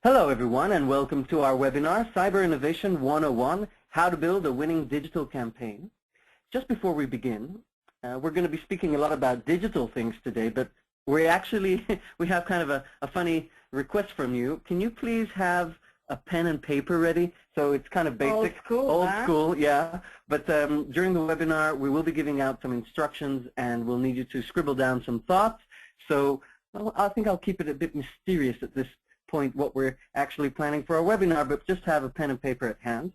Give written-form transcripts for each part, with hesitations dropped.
Hello everyone and welcome to our webinar, Cyber Innovation 101, How to Build a Winning Digital Campaign. Just before we begin, we're going to be speaking a lot about digital things today, but we have kind of a funny request from you. Can you please have a pen and paper ready? So it's kind of basic. Old school, yeah. But during the webinar, we will be giving out some instructions and we'll need you to scribble down some thoughts. So I think I'll keep it a bit mysterious at this point what we're actually planning for our webinar, but just have a pen and paper at hand.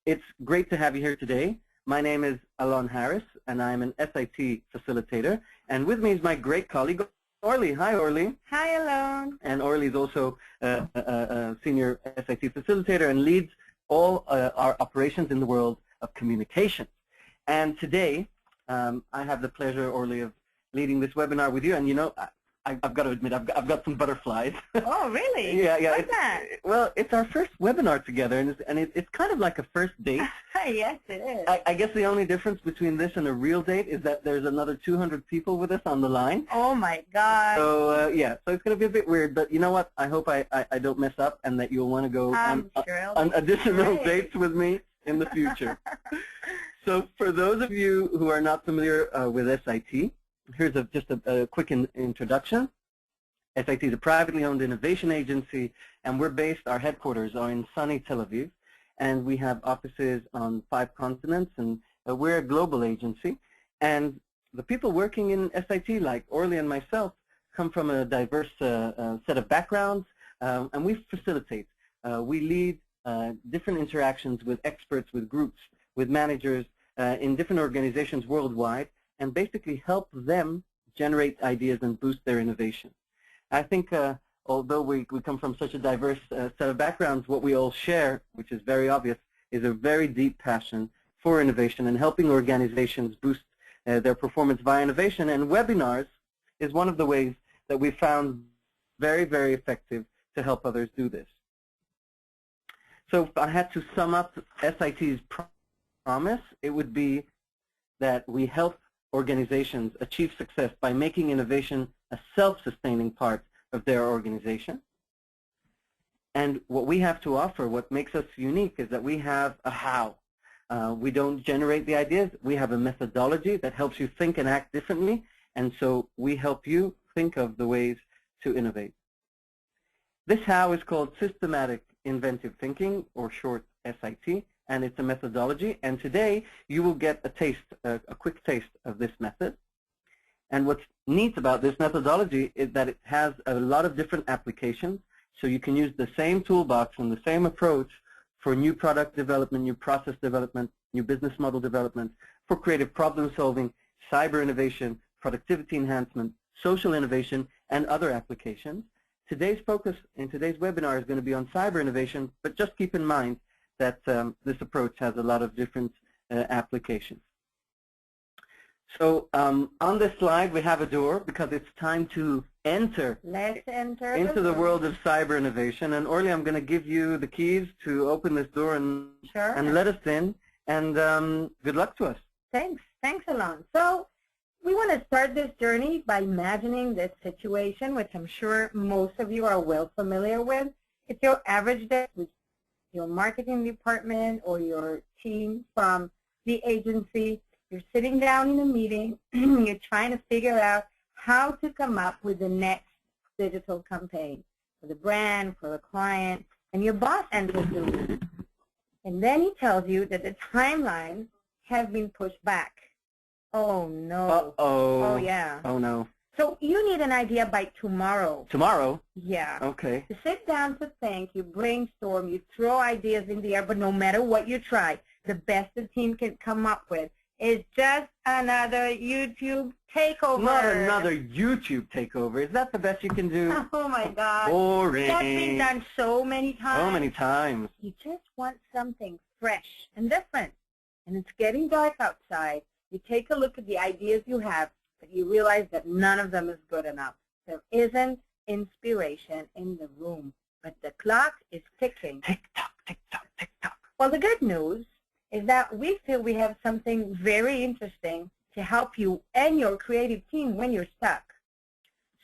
It's great to have you here today. My name is Alon Harris, and I'm an SIT facilitator. And with me is my great colleague, Orly. Hi, Orly. Hi, Alon. And Orly is also a senior SIT facilitator and leads all our operations in the world of communication. And today, I have the pleasure, Orly, of leading this webinar with you. And you know, I've got to admit, I've got some butterflies. Oh, really? Yeah. What's that? Well, it's our first webinar together, and it's kind of like a first date. Yes, it is. I guess the only difference between this and a real date is that there's another 200 people with us on the line. Oh, my God. So, yeah, so it's going to be a bit weird, but you know what? I hope I don't mess up and that you'll want to go on additional dates with me in the future. So for those of you who are not familiar with SIT, here's just a quick introduction. SIT is a privately owned innovation agency, and our headquarters are in sunny Tel Aviv, and we have offices on 5 continents, and we're a global agency. And the people working in SIT, like Orly and myself, come from a diverse set of backgrounds, and we facilitate. We lead different interactions with experts, with groups, with managers in different organizations worldwide, and basically help them generate ideas and boost their innovation. I think although we come from such a diverse set of backgrounds, what we all share, which is very obvious, is a very deep passion for innovation and helping organizations boost their performance via innovation. And webinars is one of the ways that we found very, very effective to help others do this. So if I had to sum up SIT's promise, it would be that we help organizations achieve success by making innovation a self-sustaining part of their organization. And what we have to offer, what makes us unique, is that we have a how. We don't generate the ideas. We have a methodology that helps you think and act differently, and so we help you think of the ways to innovate. This how is called systematic inventive thinking, or short SIT, and it's a methodology. And today you will get a quick taste of this method. And what's neat about this methodology is that it has a lot of different applications. So you can use the same toolbox and the same approach for new product development, new process development, new business model development, for creative problem solving, cyber innovation, productivity enhancement, social innovation, and other applications. Today's focus in today's webinar is going to be on cyber innovation, but just keep in mind that this approach has a lot of different applications. So on this slide, we have a door because it's time to enter. Let's enter into the world of cyber innovation. And Orly, I'm going to give you the keys to open this door and let us in. And good luck to us. Thanks. Thanks, Alon. So we want to start this journey by imagining this situation, which I'm sure most of you are well familiar with. It's your average day with your marketing department or your team from the agency. You're sitting down in a meeting, you're trying to figure out how to come up with the next digital campaign for the brand, for the client, and your boss enters the room. And then he tells you that the timeline has been pushed back. Oh, no. Uh-oh. Oh, yeah. Oh, no. So you need an idea by tomorrow. Tomorrow? Yeah. Okay. You sit down to think, you brainstorm, you throw ideas in the air, but no matter what you try, the best the team can come up with is just another YouTube takeover. Not another YouTube takeover. Is that the best you can do? Oh, my God. Boring. That's been done so many times. So many times. You just want something fresh and different. And it's getting dark outside. You take a look at the ideas you have, but you realize that none of them is good enough. There isn't inspiration in the room, but the clock is ticking. Tick-tock, tick-tock, tick-tock. Well, the good news is that we feel we have something very interesting to help you and your creative team when you're stuck.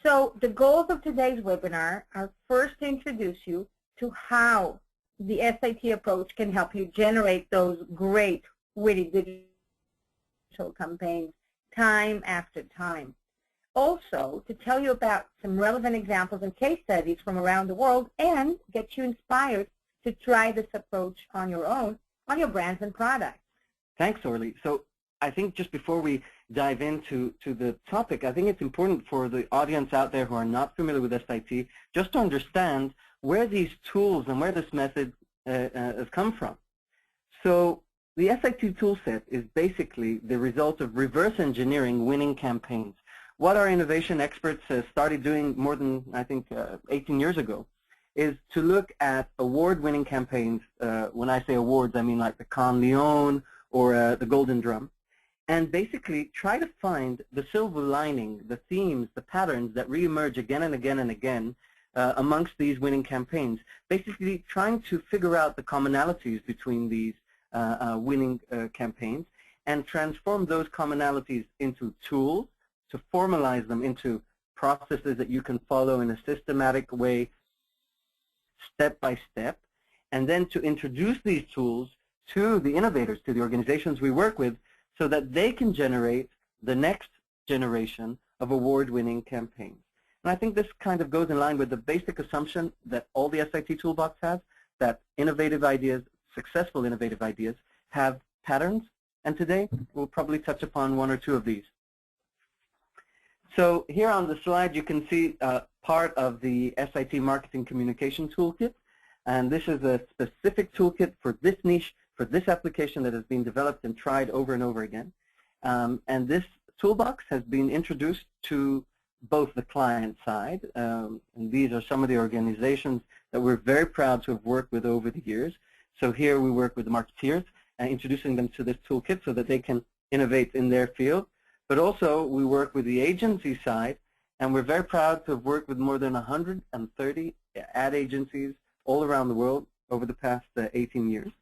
So the goals of today's webinar are first to introduce you to how the SIT approach can help you generate those great, witty digital campaigns time after time. Also, to tell you about some relevant examples and case studies from around the world and get you inspired to try this approach on your own, on your brands and products. Thanks, Orly. So I think just before we dive into the topic, I think it's important for the audience out there who are not familiar with SIT just to understand where these tools and where this method has come from. So the SIT toolset is basically the result of reverse engineering winning campaigns. What our innovation experts started doing more than, I think, 18 years ago is to look at award-winning campaigns. When I say awards, I mean like the Cannes Lion or the Golden Drum, and basically try to find the silver lining, the themes, the patterns that reemerge again and again and again amongst these winning campaigns, basically trying to figure out the commonalities between these winning campaigns and transform those commonalities into tools, to formalize them into processes that you can follow in a systematic way, step by step, and then to introduce these tools to the innovators, to the organizations we work with, so that they can generate the next generation of award-winning campaigns. And I think this kind of goes in line with the basic assumption that all the SIT toolbox has, that innovative ideas, successful innovative ideas, have patterns, and today we'll probably touch upon one or two of these. So here on the slide you can see part of the SIT Marketing Communication Toolkit, and this is a specific toolkit for this niche, for this application that has been developed and tried over and over again. And this toolbox has been introduced to both the client side, and these are some of the organizations that we're very proud to have worked with over the years. So here we work with the marketeers, introducing them to this toolkit so that they can innovate in their field. But also we work with the agency side, and we're very proud to have worked with more than 130 ad agencies all around the world over the past 18 years.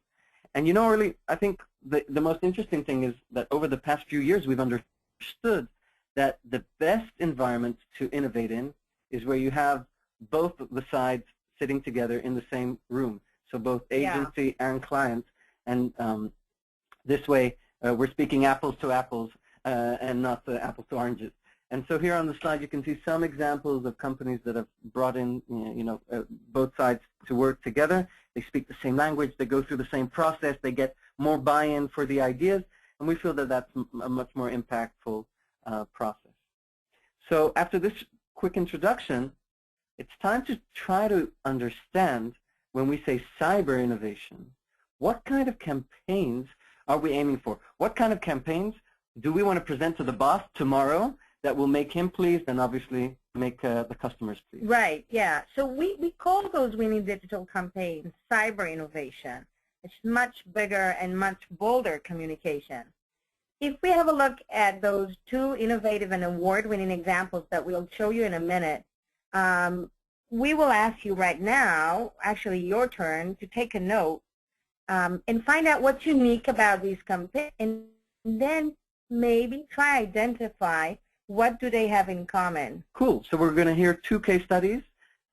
And you know, really, I think the most interesting thing is that over the past few years we've understood that the best environment to innovate in is where you have both the sides sitting together in the same room. So both agency and client, and this way we're speaking apples to apples and not apples to oranges. And so here on the slide you can see some examples of companies that have brought in both sides to work together. They speak the same language, they go through the same process, they get more buy-in for the ideas, and we feel that that's a much more impactful process. So after this quick introduction, it's time to try to understand, when we say cyber innovation, what kind of campaigns are we aiming for? What kind of campaigns do we want to present to the boss tomorrow that will make him pleased and obviously make the customers pleased? Right, yeah. So we call those winning digital campaigns cyber innovation. It's much bigger and much bolder communication. If we have a look at those two innovative and award-winning examples that we'll show you in a minute, we will ask you right now, actually your turn, to take a note and find out what's unique about these campaigns, and then maybe try to identify what do they have in common. Cool. So we're going to hear two case studies,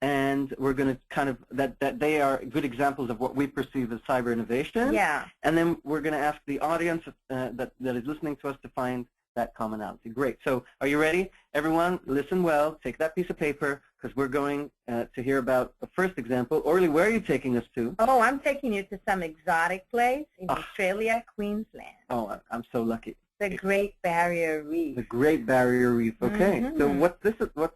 and we're going to kind of, that they are good examples of what we perceive as cyber innovation. Yeah. And then we're going to ask the audience that is listening to us to find that commonality. Great. So are you ready? Everyone, listen well. Take that piece of paper, because we're going to hear about the first example. Orly, where are you taking us to? Oh, I'm taking you to some exotic place in Australia, Queensland. Oh, I'm so lucky. The Great Barrier Reef. The Great Barrier Reef. Okay. So what's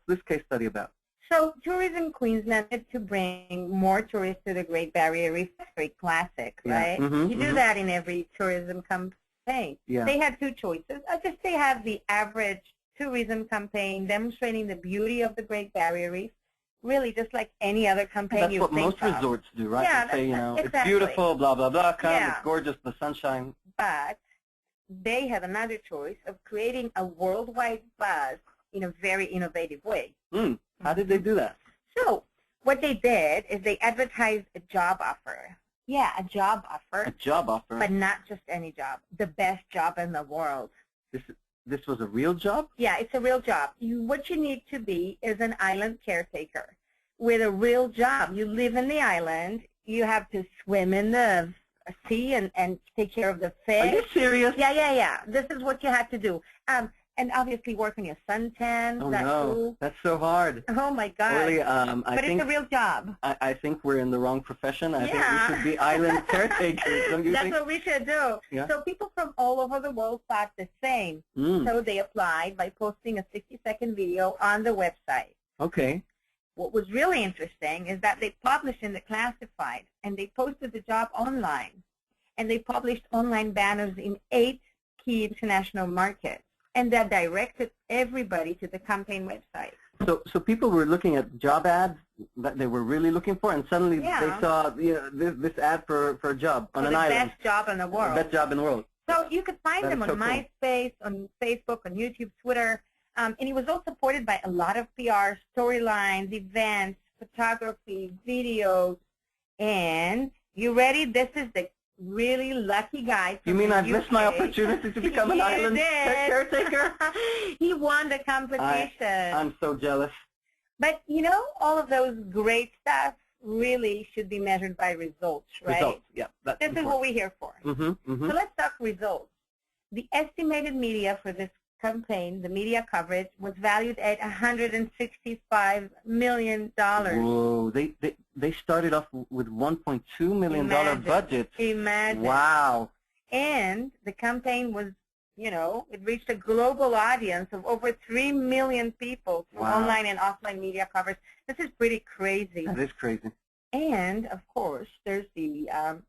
this case study about? So Tourism Queensland had to bring more tourists to the Great Barrier Reef. That's very classic, right? You do that in every tourism campaign. Yeah. They had two choices. I just they have the average tourism campaign demonstrating the beauty of the Great Barrier Reef, really just like any other campaign you think of. That's what most resorts do, right? Yeah, they say, exactly. It's beautiful, blah, blah, blah, come, it's gorgeous, the sunshine. But they had another choice of creating a worldwide buzz in a very innovative way. How did they do that? So what they did is they advertised a job offer. Yeah, a job offer. A job offer? But not just any job. The best job in the world. This was a real job? Yeah, it's a real job. What you need to be is an island caretaker. with a real job. You live in the island. You have to swim in the sea and take care of the fish. Are you serious? Yeah. This is what you had to do. And obviously work on your suntan. Oh, no. Too. That's so hard. Oh, my God. Really, but it's a real job. I think we're in the wrong profession. I think we should be island caretakers. Don't you think? That's what we should do. Yeah. So people from all over the world thought the same. So they applied by posting a 60-second video on the website. Okay. What was really interesting is that they published in the classified, and they posted the job online. And they published online banners in 8 key international markets. And that directed everybody to the campaign website. So people were looking at job ads that they were really looking for, and suddenly they saw this ad for a job on an island. The best job in the world. The best job in the world. So you could find them on MySpace, on Facebook, on YouTube, Twitter. And it was all supported by a lot of PR, storylines, events, photography, videos. And you ready? This is the really lucky guy. You mean I've missed my opportunity to become an island caretaker? He won the competition. I'm so jealous. But, you know, all of those great stuff really should be measured by results, right? Results, yeah. That's this is what we're here for. So let's talk results. The estimated media for this campaign, the media coverage, was valued at $165 million. Whoa, they started off with $1.2 million budget. Imagine. Wow. And the campaign was, you know, it reached a global audience of over 3 million people through online and offline media coverage. This is pretty crazy. That is crazy. And, of course, there's the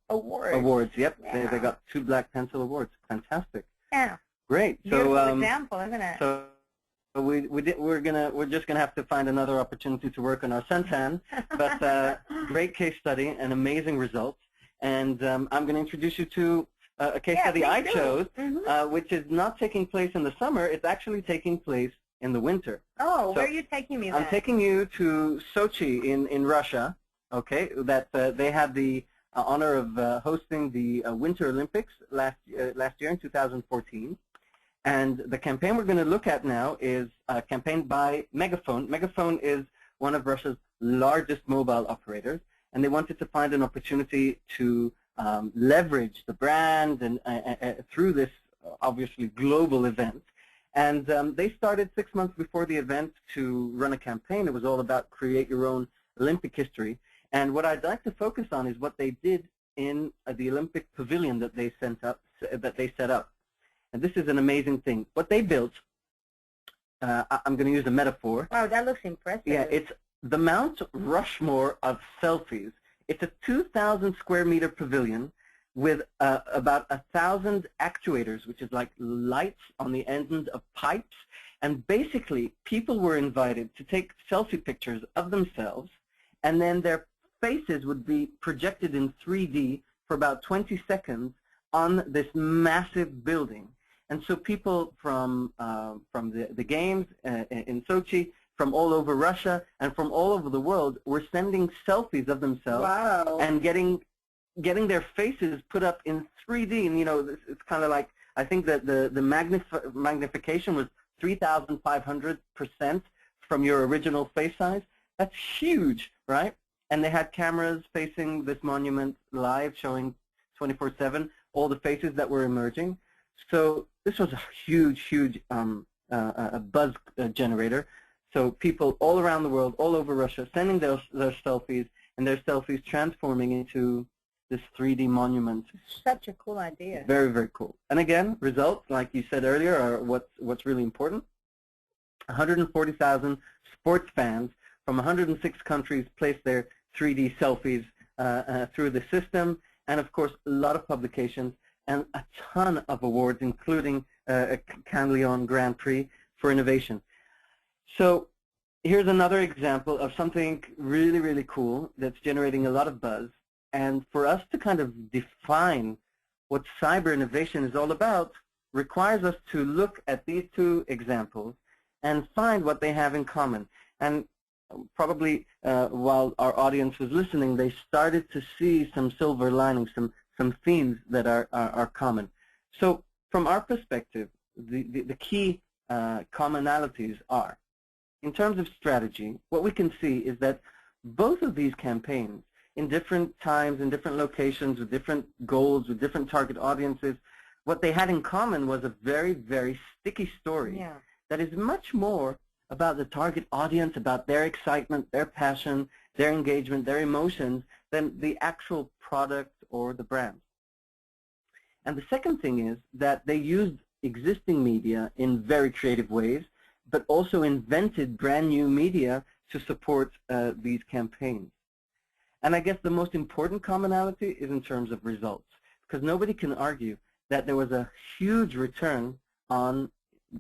awards. Awards, yep. Yeah. They got 2 Black Pencil Awards. Fantastic. Yeah. Great. Beautiful example, isn't it? So we're just gonna have to find another opportunity to work on our suntan. But great case study and amazing results. And I'm going to introduce you to a case study I chose, which is not taking place in the summer. It's actually taking place in the winter. Oh, where are you taking me then? I'm taking you to Sochi in Russia. Okay, that they had the honor of hosting the Winter Olympics last year in 2014. And the campaign we're going to look at now is a campaign by Megaphone. Megaphone is one of Russia's largest mobile operators, and they wanted to find an opportunity to leverage the brand and through this obviously global event. And they started 6 months before the event to run a campaign. It was all about create your own Olympic history. And what I'd like to focus on is what they did in the Olympic pavilion that they set up. And this is an amazing thing. What they built, I'm going to use a metaphor. Wow, that looks impressive. Yeah, it's the Mount Rushmore of selfies. It's a 2,000 square meter pavilion with about 1,000 actuators, which is like lights on the end of pipes. And basically, people were invited to take selfie pictures of themselves, and then their faces would be projected in 3D for about 20 seconds on this massive building. And so people from the games in Sochi, from all over Russia, and from all over the world were sending selfies of themselves and getting their faces put up in 3D. And, you know, it's kind of like, I think that the magnification was 3,500% from your original face size. That's huge, right? And they had cameras facing this monument live, showing 24/7 all the faces that were emerging. So this was a huge a buzz generator. So people all around the world, all over Russia, sending their selfies, and their selfies transforming into this 3D monument. Such a cool idea. Very, very cool. And again, results, like you said earlier, are what's really important. 140,000 sports fans from 106 countries placed their 3D selfies through the system, and of course, a lot of publications and a ton of awards, including a Cannes Lion Grand Prix for innovation. So here's another example of something really, really cool that's generating a lot of buzz. And for us to kind of define what cyber innovation is all about requires us to look at these 2 examples and find what they have in common. And probably while our audience was listening, they started to see some silver linings, some themes that are common. So from our perspective, the key commonalities are, in terms of strategy, what we can see is that both of these campaigns in different times, in different locations, with different goals, with different target audiences, what they had in common was a very, very sticky story that is much more about the target audience, about their excitement, their passion, their engagement, their emotions, than the actual product or the brand. And the second thing is that they used existing media in very creative ways, but also invented brand new media to support these campaigns. And I guess the most important commonality is in terms of results, because nobody can argue that there was a huge return on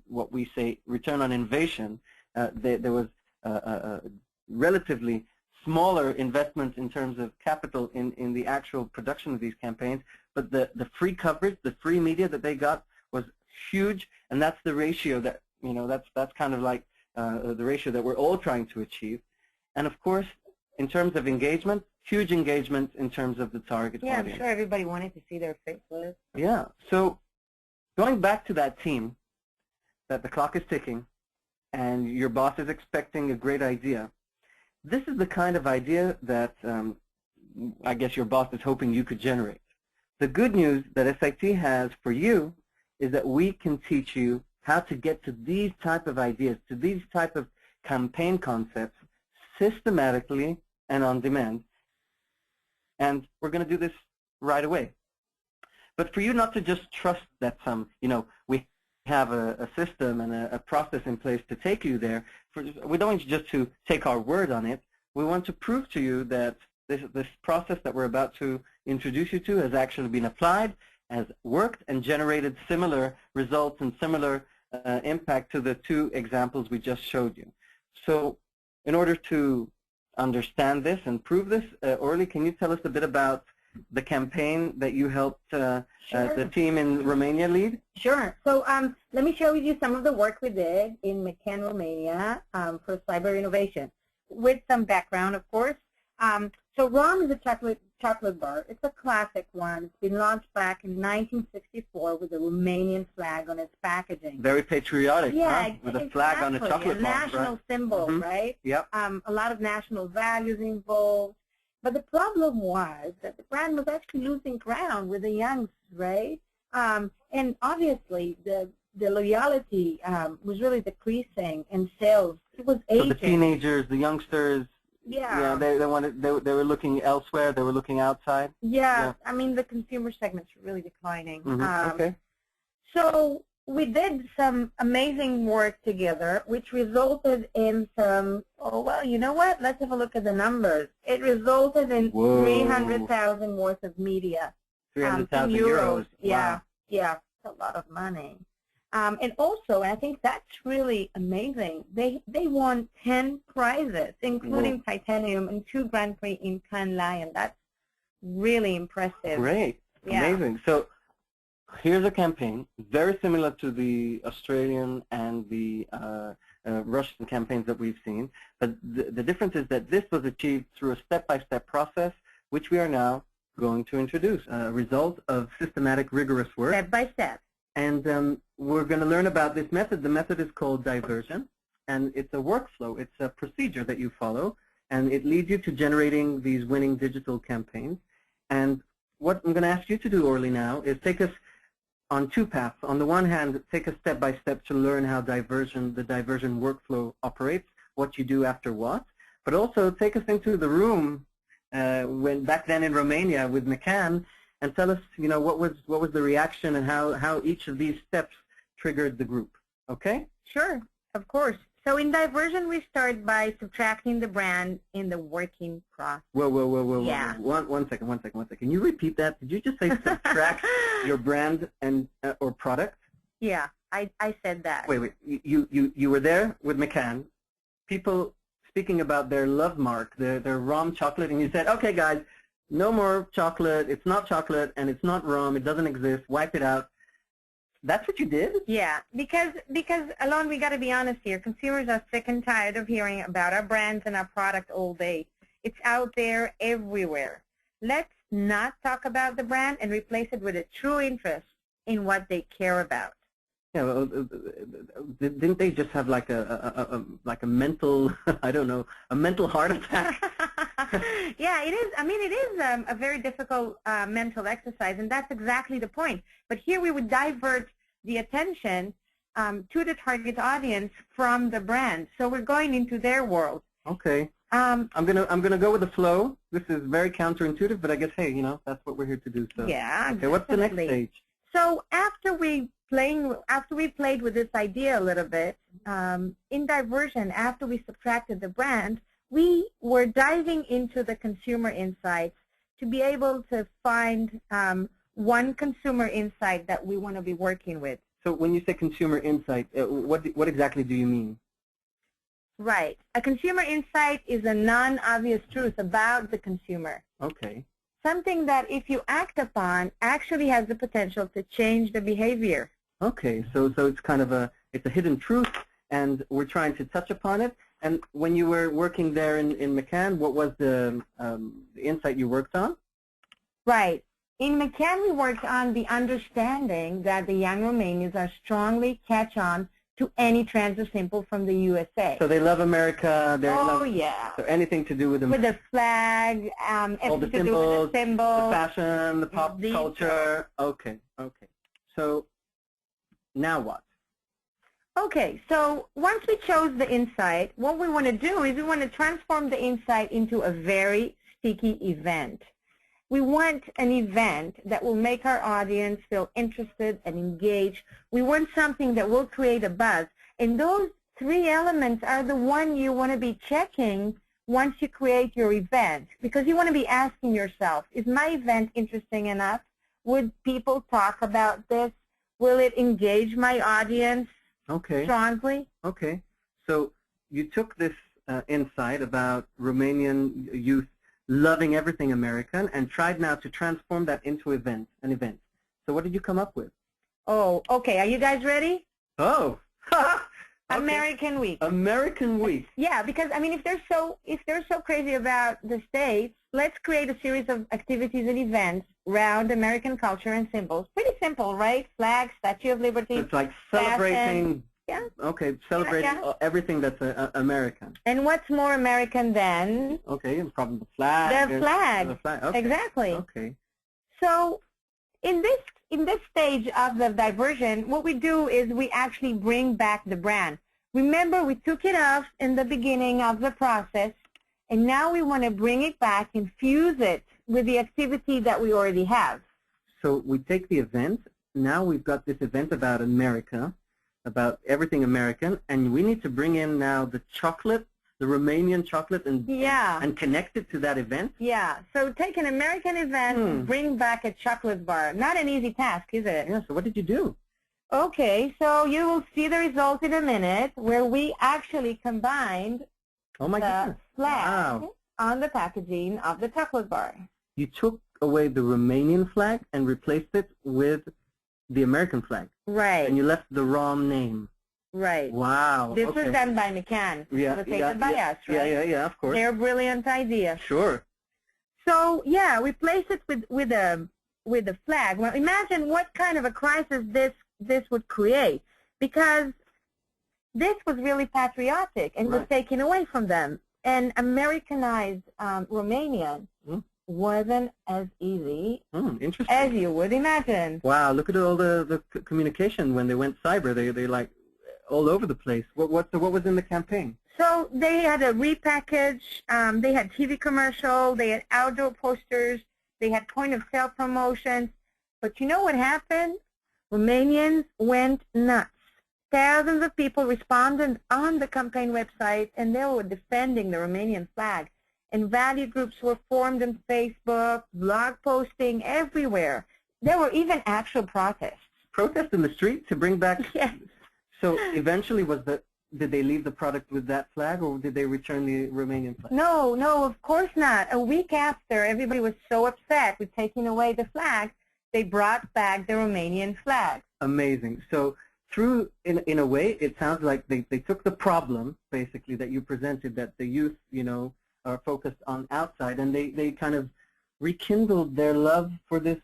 what we say return on innovation. There was a relatively smaller investment in terms of capital in the actual production of these campaigns, but the free coverage, the free media that they got was huge, and that's the ratio that, you know, that's kind of like the ratio that we're all trying to achieve. And of course, in terms of engagement, huge engagement in terms of the target audience. I'm sure everybody wanted to see their faces. Yeah, so going back to that team, that the clock is ticking, and your boss is expecting a great idea, this is the kind of idea that I guess your boss is hoping you could generate. The good news that SIT has for you is that we can teach you how to get to these type of ideas, to these type of campaign concepts systematically and on demand. And we're going to do this right away. But for you not to just trust that we have a system and a process in place to take you there, we don't want you just to take our word on it. We want to prove to you that this process that we're about to introduce you to has actually been applied, has worked, and generated similar results and similar impact to the two examples we just showed you. So in order to understand this and prove this, Orly, can you tell us a bit about the campaign that you helped the team in Romania lead? Sure. So let me show you some of the work we did in McCann, Romania for cyber innovation, with some background, of course. So ROM is a chocolate bar. It's a classic one. It's been launched back in 1964 with a Romanian flag on its packaging. Very patriotic, yeah, huh? With a flag on a chocolate bar. National symbol, right? Yep. A lot of national values involved. But the problem was that the brand was actually losing ground with the youngs, right? And obviously the loyalty was really decreasing in sales. It was aging. So the teenagers, the youngsters, they were looking elsewhere. They were looking outside. Yeah. I mean, the consumer segments were really declining. Okay. So we did some amazing work together, which resulted in some, you know what? Let's have a look at the numbers. It resulted in 300,000 worth of media. 300,000 euros. Yeah, wow. Yeah, it's a lot of money. And also, I think that's really amazing, they won 10 prizes, including titanium and 2 Grand Prix in Cannes Lion. That's really impressive. Great. Yeah. Amazing. So here's a campaign very similar to the Australian and the Russian campaigns that we've seen, but the difference is that this was achieved through a step-by-step process, which we are now going to introduce, a result of systematic, rigorous work. Step by step. And we're going to learn about this method. The method is called diversion, and it's a workflow. It's a procedure that you follow, and it leads you to generating these winning digital campaigns. And what I'm going to ask you to do, Orly, now is take us on 2 paths. On the one hand, take us step by step to learn how the diversion workflow operates, what you do after what, but also take us into the room when back then in Romania with McCann, and tell us, what was the reaction and how each of these steps triggered the group. Okay? Sure, of course. So in diversion, we start by subtracting the brand in the working process. Whoa. Yeah. One second. Can you repeat that? Did you just say subtract your brand and or product? Yeah, I said that. Wait. You were there with McCann, people speaking about their love mark, their ROM chocolate, and you said, okay, guys, no more chocolate. It's not chocolate, and it's not ROM. It doesn't exist. Wipe it out. That's what you did? Yeah, because Alon, we got to be honest here. Consumers are sick and tired of hearing about our brands and our product all day. It's out there everywhere. Let's not talk about the brand and replace it with a true interest in what they care about. Yeah, well, didn't they just have like a mental, I don't know, a mental heart attack Yeah, it is. I mean, it is a very difficult mental exercise, and that's exactly the point. But here we would divert the attention to the target audience from the brand. So we're going into their world. Okay. I'm gonna go with the flow. This is very counterintuitive, but I guess, hey, you know, that's what we're here to do. So yeah. Okay. What's the next stage? So after we played with this idea a little bit, in diversion, after we subtracted the brand, we were diving into the consumer insights to be able to find one consumer insight that we want to be working with. So when you say consumer insight, what exactly do you mean? Right. A consumer insight is a non-obvious truth about the consumer. Okay. Something that if you act upon actually has the potential to change the behavior. Okay. So it's kind of a hidden truth, and we're trying to touch upon it. And when you were working there in McCann, what was the insight you worked on? Right. In McCann, we worked on the understanding that the young Romanians are strongly catch-on to any trans or simple from the USA. So they love America. Yeah. So anything to do with With the flag, all the everything to do with the symbols, the fashion, the pop culture. Okay. Okay. So now what? Okay. So once we chose the insight, what we want to do is we want to transform the insight into a very sticky event. We want an event that will make our audience feel interested and engaged. We want something that will create a buzz. And those three elements are the one you want to be checking once you create your event, because you want to be asking yourself, is my event interesting enough? Would people talk about this? Will it engage my audience strongly? Okay. So you took this insight about Romanian youth loving everything American and tried now to transform that into an event. So what did you come up with? Oh, okay. Are you guys ready? Oh. Okay. American Week. American Week. Yeah, because I mean, if they're so crazy about the States, let's create a series of activities and events around American culture and symbols. Pretty simple, right? Flag, Statue of Liberty. So it's like celebrating. Yeah. Okay, celebrating everything that's American. And what's more American than? Okay, probably the flag. The flag. The flag. Okay. Exactly. Okay. So in this stage of the diversion, what we do is we actually bring back the brand. Remember, we took it off in the beginning of the process, and now we want to bring it back and fuse it with the activity that we already have. So we take the event. Now we've got this event about America, about everything American, and we need to bring in now the chocolate, the Romanian chocolate, and connect it to that event? Yeah, so take an American event and bring back a chocolate bar. Not an easy task, is it? Yeah, so what did you do? Okay, so you will see the result in a minute, where we actually combined the flag on the packaging of the chocolate bar. You took away the Romanian flag and replaced it with the American flag. Right. And you left the ROM name. Right. Wow. This was done by McCann. Yeah. By us, right? Yeah, of course. They're a brilliant idea. Sure. So yeah, we place it with a flag. Well, imagine what kind of a crisis this would create, because this was really patriotic and was taken away from them. And Americanized Romanian wasn't as easy as you would imagine. Wow, look at all the communication when they went cyber. They like all over the place. What was in the campaign? So they had a repackage. They had TV commercial. They had outdoor posters. They had point-of-sale promotions. But you know what happened? Romanians went nuts. Thousands of people responded on the campaign website, and they were defending the Romanian flag. And value groups were formed on Facebook, blog posting everywhere. There were even actual protests. Protests in the street to bring back? Yes. So eventually did they leave the product with that flag, or did they return the Romanian flag? No, of course not. A week after everybody was so upset with taking away the flag, they brought back the Romanian flag. Amazing. So in a way, it sounds like they took the problem, basically, that you presented, that the youth, are focused on outside, and they kind of rekindled their love for this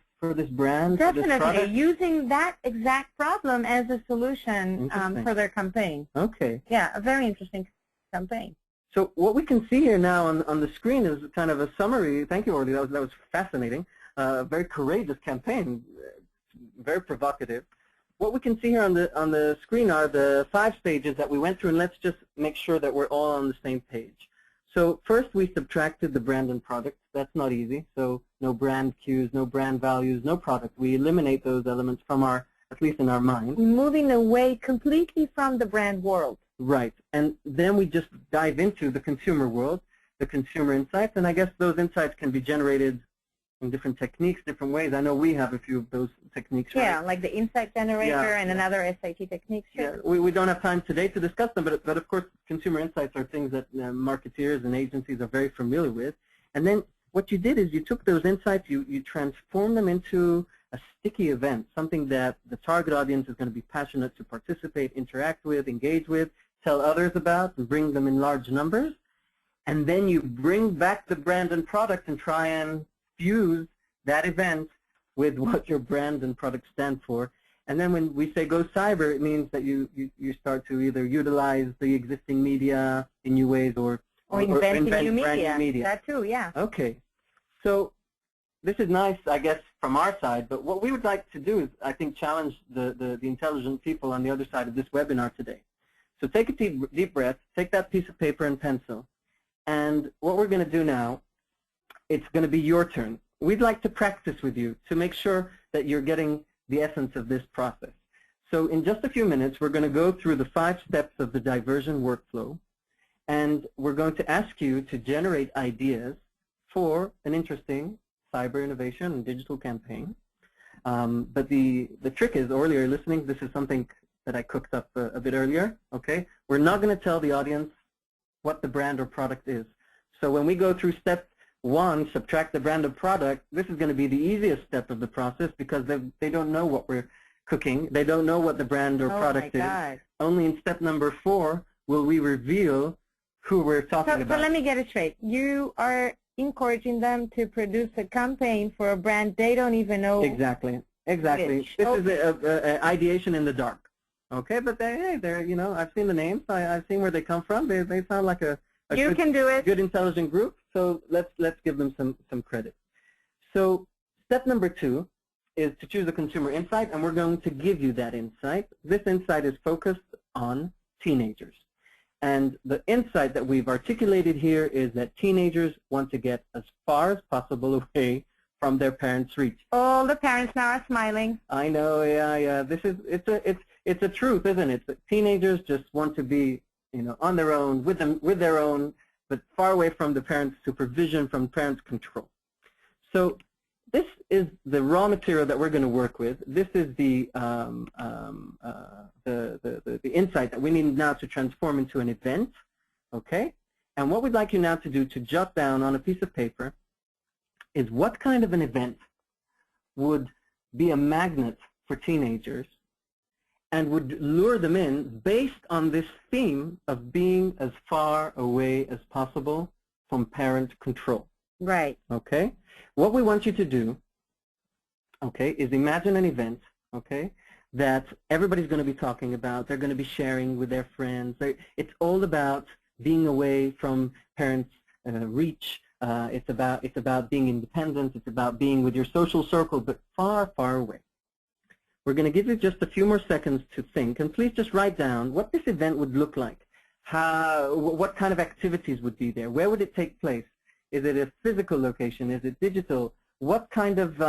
brand. Definitely, for this product. using that exact problem as a solution for their campaign. Okay. Yeah, a very interesting campaign. So what we can see here now on the screen is kind of a summary. Thank you, Orly. That was fascinating. Very courageous campaign, very provocative. What we can see here on the screen are the 5 stages that we went through, and let's just make sure that we're all on the same page. So first we subtracted the brand and product. That's not easy. So no brand cues, no brand values, no product. We eliminate those elements from our, at least in our mind. Moving away completely from the brand world. Right. And then we just dive into the consumer world, the consumer insights, and I guess those insights can be generated in different techniques, different ways. I know we have a few of those techniques. Yeah, right? Like the insight generator and another SIT technique. Sure. Yeah, we don't have time today to discuss them, but of course consumer insights are things that marketeers and agencies are very familiar with. And then what you did is you took those insights, you transformed them into a sticky event, something that the target audience is going to be passionate to participate, interact with, engage with, tell others about, and bring them in large numbers. And then you bring back the brand and product and try and fuse that event with what your brand and product stand for. And then when we say go cyber, it means that you start to either utilize the existing media in new ways or invent new media. That too, yeah. Okay. So this is nice, I guess, from our side, but what we would like to do is, I think, challenge the intelligent people on the other side of this webinar today. So take a deep breath, take that piece of paper and pencil, and what we're going to do now, it's going to be your turn. We'd like to practice with you to make sure that you're getting the essence of this process. So in just a few minutes, we're going to go through the 5 steps of the diversion workflow, and we're going to ask you to generate ideas for an interesting cyber innovation and digital campaign. But the trick is, earlier listening, this is something that I cooked up a bit earlier, okay? We're not going to tell the audience what the brand or product is. So when we go through step 1, subtract the brand or product, this is going to be the easiest step of the process because they don't know what we're cooking. They don't know what the brand or product is. Only in step number 4 will we reveal who we're talking about. So let me get it straight. You are encouraging them to produce a campaign for a brand they don't even know. Exactly. This is a ideation in the dark. Okay, but they're, you know, I've seen the names. I've seen where they come from. They sound like a good intelligent group. So let's give them some credit. So step number 2 is to choose a consumer insight, and we're going to give you that insight. This insight is focused on teenagers. And the insight that we've articulated here is that teenagers want to get as far as possible away from their parents' reach. All the parents now are smiling. I know, yeah. It's a truth, isn't it? That teenagers just want to be, you know, on their own, with their own, but far away from the parents' supervision, from parents' control. So this is the raw material that we're going to work with. This is the insight that we need now to transform into an event, okay? And what we'd like you now to do, to jot down on a piece of paper, is what kind of an event would be a magnet for teenagers and would lure them in based on this theme of being as far away as possible from parent control. Right. Okay? What we want you to do, okay, is imagine an event, okay, that everybody's going to be talking about. They're going to be sharing with their friends. It's all about being away from parents' reach. It's about being independent. It's about being with your social circle, but far, far away. We're going to give you just a few more seconds to think, and please just write down what this event would look like. What kind of activities would be there? Where would it take place? Is it a physical location? Is it digital? What kind of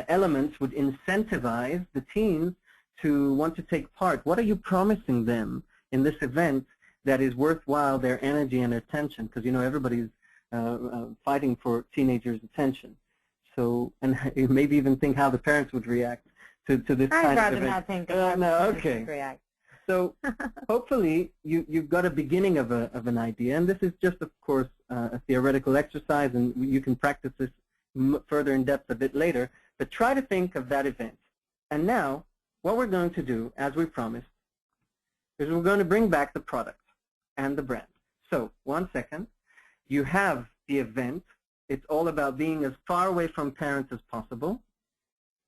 elements would incentivize the teens to want to take part? What are you promising them in this event that is worthwhile their energy and attention? Because, you know, everybody's fighting for teenagers' attention. So, and maybe even think how the parents would react to this kind of event. I'd rather not think okay. So hopefully you've got a beginning of an idea, and this is just, of course, a theoretical exercise, and you can practice this further in depth a bit later, but try to think of that event. And now what we're going to do, as we promised, is we're going to bring back the product and the brand. So 1 second. You have the event. It's all about being as far away from parents as possible.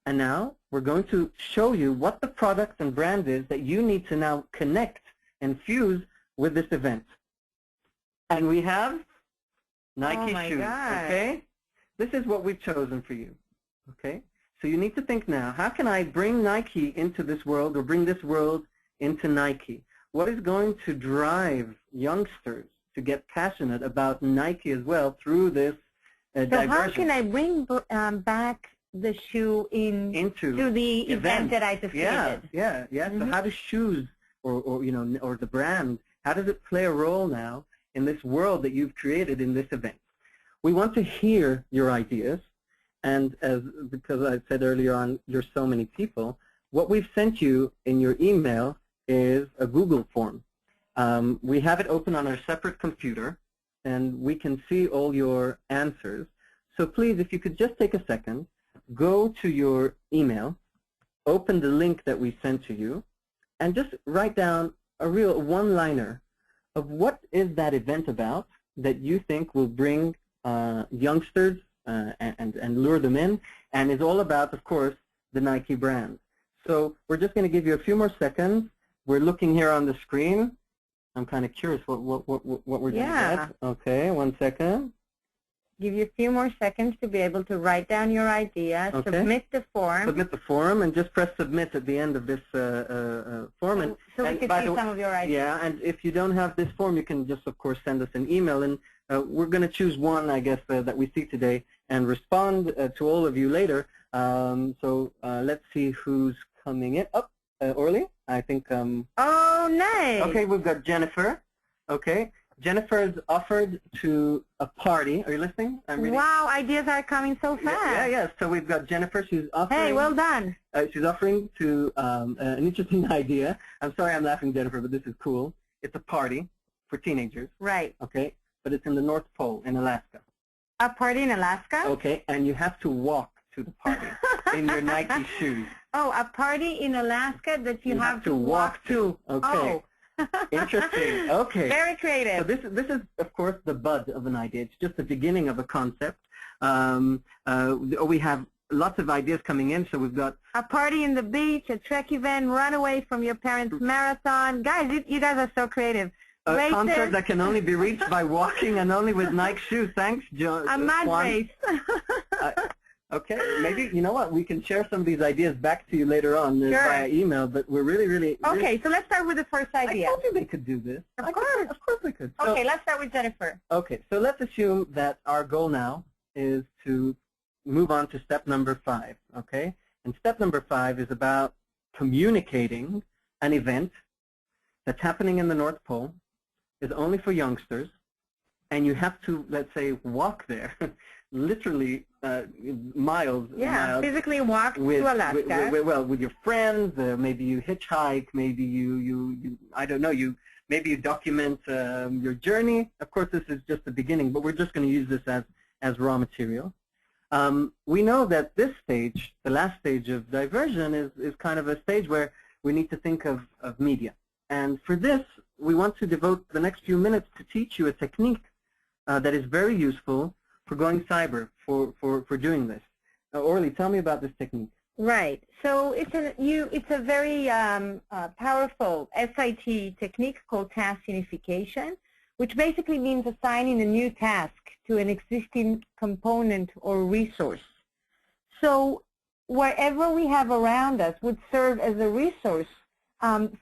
And now we're going to show you what the product and brand is that you need to now connect and fuse with this event. And we have Nike shoes, God. okay? This is what we've chosen for you, okay? So you need to think now, how can I bring Nike into this world or bring this world into Nike? What is going to drive youngsters to get passionate about Nike as well through this diversion? How can I bring back the shoe into the event that I just created? Yeah. So how do shoes or the brand, how does it play a role now in this world that you've created in this event? We want to hear your ideas, and because I said earlier on, you're so many people, what we've sent you in your email is a Google form. We have it open on our separate computer, and we can see all your answers. So please, if you could just take a second, go to your email, open the link that we sent to you, and just write down a real one-liner of what is that event about that you think will bring youngsters and lure them in, and is all about, of course, the Nike brand. So we're just going to give you a few more seconds. We're looking here on the screen. I'm kind of curious what we're going to get. Okay, 1 second. Give you a few more seconds to be able to write down your idea, submit the form. Submit the form, and just press submit at the end of this form. So we can see some of your ideas. Yeah, and if you don't have this form, you can just, of course, send us an email. And we're going to choose one, I guess, that we see today and respond to all of you later. So let's see who's coming in. Oh, Orly, I think. Oh, nice. Okay, we've got Jennifer. Okay. Jennifer is offered to a party. Are you listening? Wow, ideas are coming so fast. Yeah. So we've got Jennifer. She's offering. Hey, well done. She's offering to an interesting idea. I'm sorry I'm laughing, Jennifer, but this is cool. It's a party for teenagers. Right. Okay, but it's in the North Pole in Alaska. A party in Alaska? Okay, and you have to walk to the party in your Nike shoes. Oh, a party in Alaska that you have to walk to. Okay. Oh. Interesting. Okay. Very creative. So this is, of course, the bud of an idea. It's just the beginning of a concept. We have lots of ideas coming in. So we've got a party in the beach, a trek event, run away from your parents' marathon. Guys, you guys are so creative. A concert that can only be reached by walking and only with Nike shoes. Thanks, John. A mud race. Okay, maybe, you know what, we can share some of these ideas back to you later on via email, but we're really... Okay, so let's start with the first idea. I told you they could do this. Of course they could. Okay, let's start with Jennifer. Okay, so let's assume that our goal now is to move on to step number 5, okay? And step number 5 is about communicating an event that's happening in the North Pole, is only for youngsters, and you have to, let's say, walk there, literally miles. Physically walk to Alaska. With your friends, maybe you hitchhike, maybe you I don't know, maybe you document your journey. Of course, this is just the beginning, but we're just going to use this as raw material. We know that this stage, the last stage of diversion, is kind of a stage where we need to think of media. And for this, we want to devote the next few minutes to teach you a technique that is very useful for going cyber, for doing this. Orly, tell me about this technique. Right. So it's a very powerful SIT technique called task unification, which basically means assigning a new task to an existing component or resource. So wherever we have around us would serve as a resource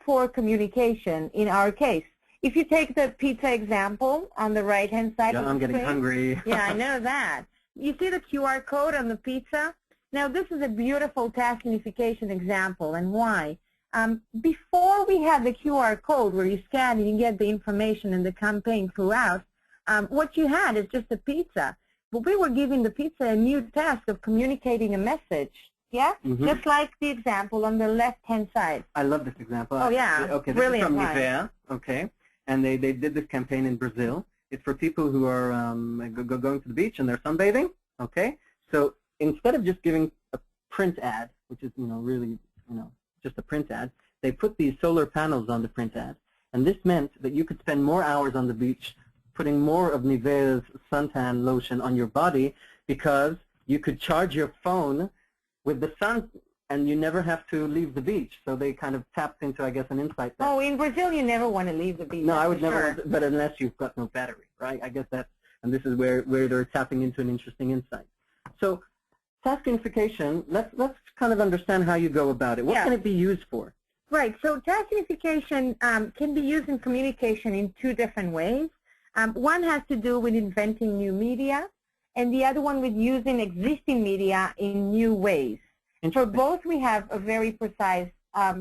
for communication in our case. If you take the pizza example on the right-hand side of the screen. I'm getting hungry. Yeah, I know that. You see the QR code on the pizza? Now, this is a beautiful task unification example, and why? Before we had the QR code where you scan and you get the information and the campaign throughout, what you had is just a pizza. But we were giving the pizza a new task of communicating a message. Yeah? Mm-hmm. Just like the example on the left-hand side. I love this example. Oh, yeah. Okay, this is from Nivea. Okay. And they did this campaign in Brazil. It's for people who are going to the beach and they're sunbathing. Okay. So instead of just giving a print ad, which is really just a print ad, they put these solar panels on the print ad, and this meant that you could spend more hours on the beach putting more of Nivea's suntan lotion on your body because you could charge your phone with the sun. And you never have to leave the beach. So they kind of tapped into, I guess, an insight there. Oh, in Brazil, you never want to leave the beach. No, I would never, but unless you've got no battery. right? I guess that's, and this is where they're tapping into an interesting insight. So task unification, let's kind of understand how you go about it. What can it be used for? Right. So task unification can be used in communication in two different ways. One has to do with inventing new media, and the other one with using existing media in new ways. For both, we have a very precise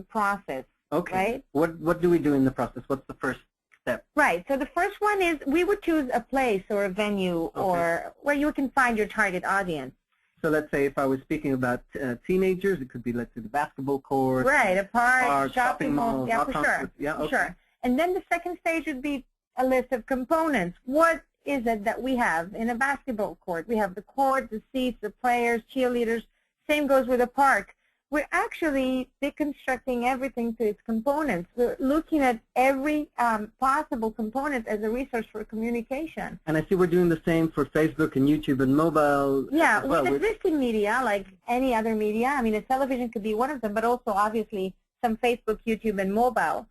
process. Okay. Right? What do we do in the process? What's the first step? Right. So the first one is we would choose a place or a venue or where you can find your target audience. So let's say if I was speaking about teenagers, it could be, let's say, the basketball court. Right, a park, shopping mall. Yeah, for sure. Yeah, okay. Sure. And then the second stage would be a list of components. What is it that we have in a basketball court? We have the court, the seats, the players, cheerleaders. Same goes with a park. We're actually deconstructing everything to its components. We're looking at every possible component as a resource for communication. And I see we're doing the same for Facebook and YouTube and mobile. Yeah, with existing media, like any other media. I mean, a television could be one of them, but also obviously some Facebook, YouTube, and mobile.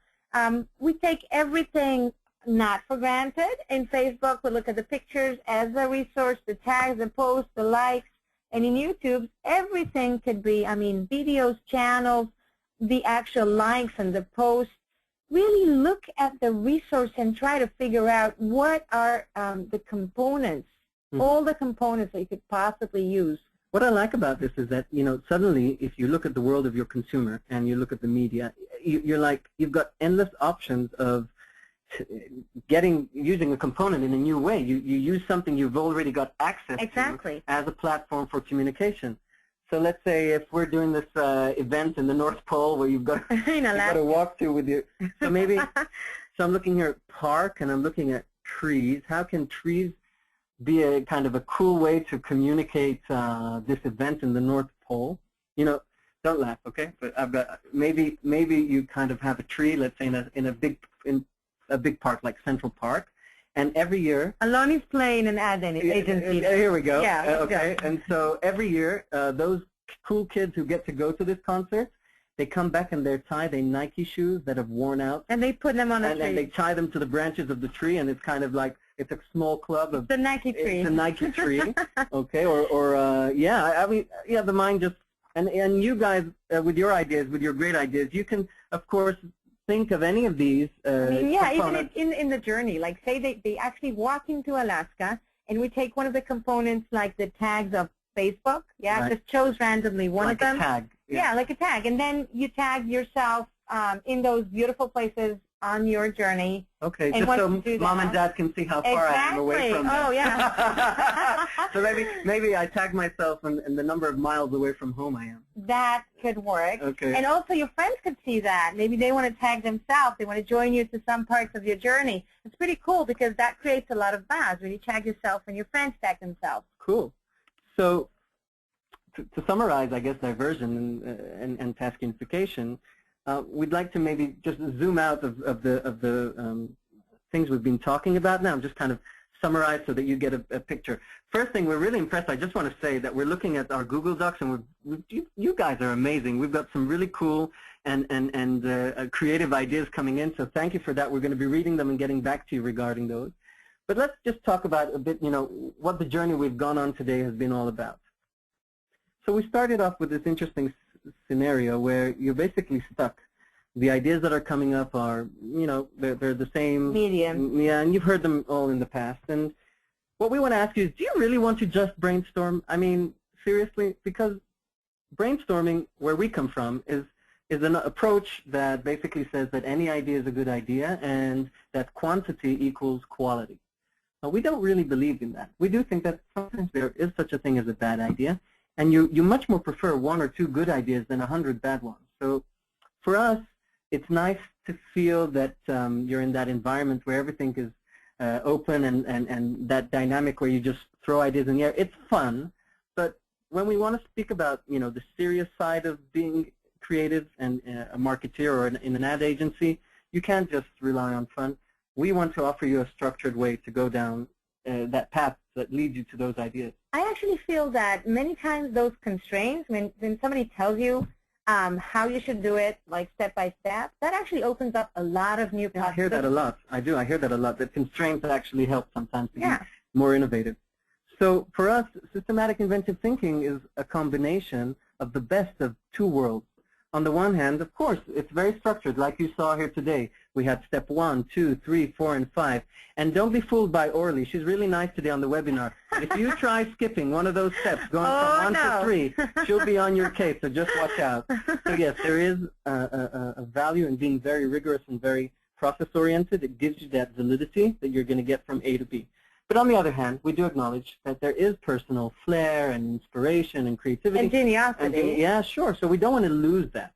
We take everything not for granted. In Facebook, we look at the pictures as a resource, the tags, the posts, the likes. And in YouTube, everything could be, I mean, videos, channels, the actual likes and the posts. Really look at the resource and try to figure out what are the components, all the components that you could possibly use. What I like about this is that, you know, suddenly if you look at the world of your consumer and you look at the media, you're like, you've got endless options of using a component in a new way. You use something you've already got access to as a platform for communication. So let's say if we're doing this event in the North Pole where you've got, to walk to with you. So maybe, so I'm looking here at park and I'm looking at trees. How can trees be a kind of a cool way to communicate this event in the North Pole? You know, don't laugh, okay? But I've got, maybe you kind of have a tree, let's say in a big park like Central Park, and every year Alon is playing an ad agency. Here we go. Yeah. Okay. And so every year, those cool kids who get to go to this concert, they come back and they tie their Nike shoes that have worn out, and they put them on a tree. And they tie them to the branches of the tree, and it's kind of like it's a small club of the Nike tree. It's a Nike tree. Okay. Or yeah. I mean, yeah. The mind just and you guys with your ideas, with your great ideas, you can of course think of any of these even in the journey, like say they actually walk into Alaska and we take one of the components like the tags of Facebook, just chose randomly one of them. Like a tag. Yeah, like a tag. And then you tag yourself in those beautiful places on your journey. Okay, just so mom and dad can see how far I am away from them. Oh, yeah. So maybe I tag myself and the number of miles away from home I am. That could work. Okay. And also your friends could see that. Maybe they want to tag themselves. They want to join you to some parts of your journey. It's pretty cool because that creates a lot of buzz when you tag yourself and your friends tag themselves. Cool. So to summarize, I guess, diversion and task unification, we'd like to maybe just zoom out of the things we've been talking about now, just kind of summarize so that you get a picture. First thing, we're really impressed. I just want to say that we're looking at our Google Docs, and you guys are amazing. We've got some really cool and creative ideas coming in, so thank you for that. We're going to be reading them and getting back to you regarding those. But let's just talk about a bit, you know, what the journey we've gone on today has been all about. So we started off with this interesting scenario where you're basically stuck. The ideas that are coming up are, you know, they're the same. Medium. Yeah, and you've heard them all in the past. And what we want to ask you is, do you really want to just brainstorm? I mean, seriously, because brainstorming, where we come from, is an approach that basically says that any idea is a good idea and that quantity equals quality. Now, we don't really believe in that. We do think that sometimes there is such a thing as a bad idea, and you much more prefer 1 or 2 good ideas than 100 bad ones. So for us, it's nice to feel that you're in that environment where everything is open and that dynamic where you just throw ideas in the air. It's fun, but when we want to speak about, you know, the serious side of being creative and a marketeer or in an ad agency, you can't just rely on fun. We want to offer you a structured way to go down that path that leads you to those ideas. I actually feel that many times those constraints, when somebody tells you, how you should do it, like step by step, that actually opens up a lot of new possibilities. I hear that a lot. I do. I hear that a lot. That constraints actually help sometimes to be more innovative. So for us, systematic inventive thinking is a combination of the best of two worlds. On the one hand, of course, it's very structured, like you saw here today. We had step 1, 2, 3, 4, and 5. And don't be fooled by Orly. She's really nice today on the webinar. If you try skipping one of those steps, going from 1 to 3, she'll be on your case, so just watch out. So yes, there is a value in being very rigorous and very process-oriented. It gives you that validity that you're going to get from A to B. But on the other hand, we do acknowledge that there is personal flair and inspiration and creativity. And geniosity. Yeah, sure. So we don't want to lose that.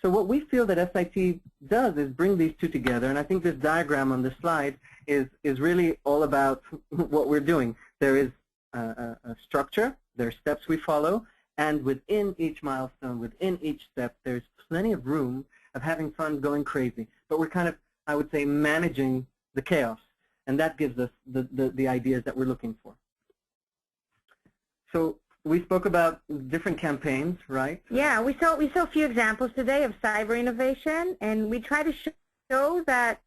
So what we feel that SIT does is bring these two together. And I think this diagram on this slide is really all about what we're doing. There is a structure. There are steps we follow. And within each milestone, within each step, there's plenty of room of having fun, going crazy. But we're kind of, I would say, managing the chaos. And that gives us the ideas that we're looking for. So we spoke about different campaigns, right? Yeah, we saw a few examples today of cyber innovation, and we try to show that,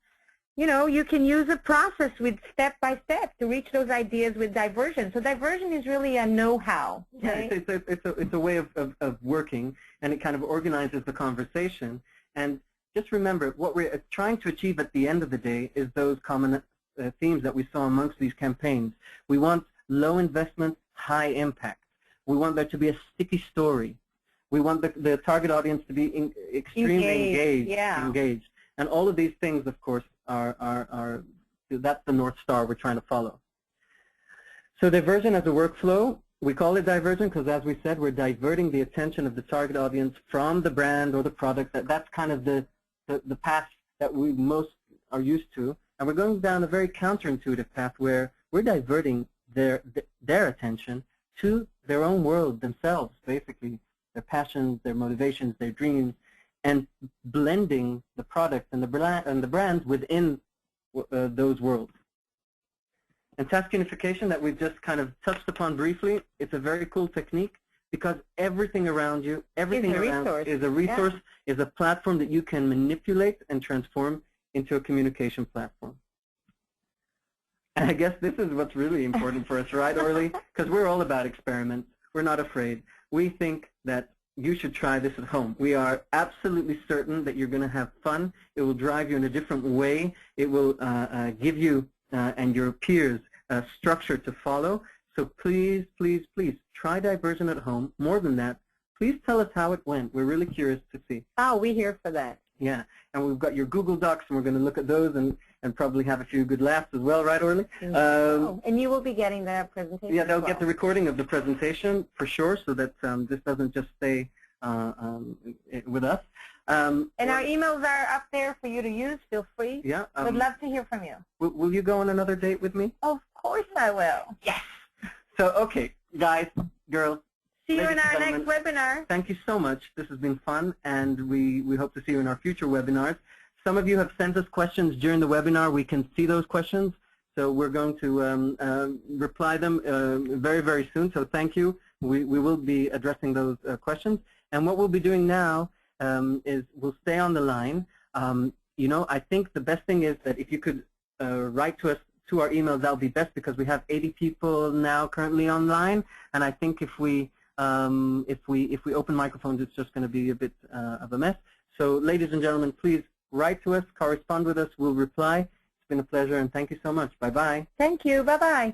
you know, you can use a process with step by step to reach those ideas with diversion. So diversion is really a know-how. Right? Yeah, it's a way of working, and it kind of organizes the conversation. And just remember, what we're trying to achieve at the end of the day is those common themes that we saw amongst these campaigns. We want low investment, high impact. We want there to be a sticky story. We want the target audience to be extremely engaged. And all of these things, of course, are that's the North Star we're trying to follow. So diversion as a workflow, we call it diversion because, as we said, we're diverting the attention of the target audience from the brand or the product. That's kind of the path that we most are used to. And we're going down a very counterintuitive path where we're diverting their attention to their own world themselves, basically, their passions, their motivations, their dreams, and blending the product and the brands within those worlds. And task unification that we've just kind of touched upon briefly, it's a very cool technique because everything around you, everything around is a resource, is a platform that you can manipulate and transform into a communication platform. And I guess this is what's really important for us, right, Orly? Because we're all about experiments. We're not afraid. We think that you should try this at home. We are absolutely certain that you're going to have fun. It will drive you in a different way. It will give you and your peers a structure to follow. So please, please, please try diversion at home. More than that, please tell us how it went. We're really curious to see. Oh, we're here for that. Yeah, and we've got your Google Docs, and we're going to look at those and probably have a few good laughs as well, right, Orly? And you will be getting the presentation. Yeah, they'll get the recording of the presentation for sure, so that this doesn't just stay with us. And our emails are up there for you to use. Feel free. Yeah. We'd love to hear from you. Will you go on another date with me? Of course I will. Yes. So, okay, guys, girls. See you in our next webinar. Thank you so much. This has been fun, and we hope to see you in our future webinars. Some of you have sent us questions during the webinar. We can see those questions, so we're going to reply them very, very soon. So thank you. We will be addressing those questions. And what we'll be doing now is we'll stay on the line. You know, I think the best thing is that if you could write to us to our email, that would be best because we have 80 people now currently online, and I think if we open microphones, it's just going to be a bit of a mess. So, ladies and gentlemen, please write to us, correspond with us. We'll reply. It's been a pleasure, and thank you so much. Bye-bye. Thank you. Bye-bye.